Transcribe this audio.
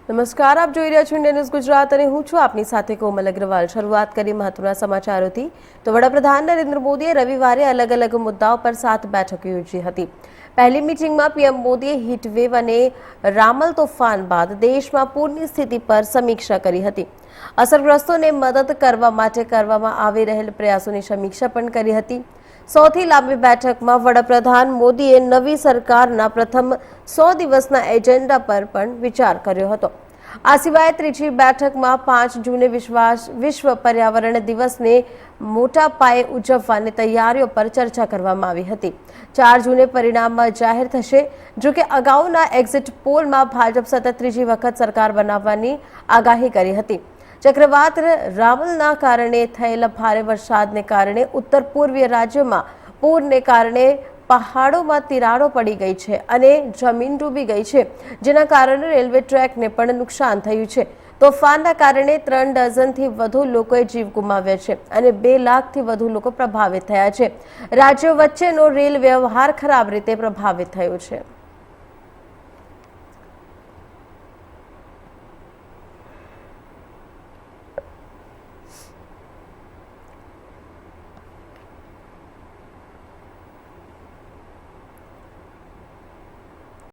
નમસ્કાર, આપ જોઈ રહ્યા છો ઇન્ડિયા ન્યૂઝ ગુજરાત અને હું છું આપની સાથે કોમલ અગ્રવાલ। શરૂઆત કરી મહત્વના સમાચારોથી તો વડાપ્રધાન નરેન્દ્ર મોદીએ રવિવારે અલગ અલગ મુદ્દાઓ પર 7 બેઠકો યોજી હતી। પહેલી મીટિંગમાં પીએમ મોદીએ હીટવેવ અને રામલ તોફાન બાદ દેશમાં પૂરની સ્થિતિ પર સમીક્ષા કરી હતી। અસરગ્રસ્તોને મદદ કરવા માટે કરવામાં આવી રહેલ પ્રયાસોની સમીક્ષા પણ કરી હતી। સૌથી લાંબી બેઠકમાં વડાપ્રધાન મોદીએ નવી સરકારના પ્રથમ 100 દિવસના એજન્ડા પર પણ વિચાર કર્યો હતો। આ સિવાય ત્રીજી બેઠકમાં 5 જૂને વિશ્વ પર્યાવરણ દિવસને મોટા પાયે ઉજવવાની તૈયારીઓ પર ચર્ચા કરવામાં આવી હતી। 4 જૂને પરિણામ જાહેર થશે। જો કે અગાઉના એક્ઝિટ પોલમાં ભાજપ સતત ત્રીજી વખત સરકાર બનાવવાની આગાહી કરી હતી। ચક્રવાત રામલના કારણે થયેલા ભારે વરસાદને કારણે ઉત્તર પૂર્વીય રાજ્યોમાં પૂરને કારણે પહાડોમાં તિરાડો પડી ગઈ છે અને જમીન ડૂબી ગઈ છે, જેના કારણે રેલવે ટ્રેકને પણ નુકસાન થયું છે। તોફાનના કારણે 3 ડઝનથી વધુ લોકોએ જીવ ગુમાવ્યા છે અને 2 લાખથી વધુ લોકો પ્રભાવિત થયા છે। રાજ્યો વચ્ચેનો રેલ વ્યવહાર ખરાબ રીતે પ્રભાવિત થયો છે।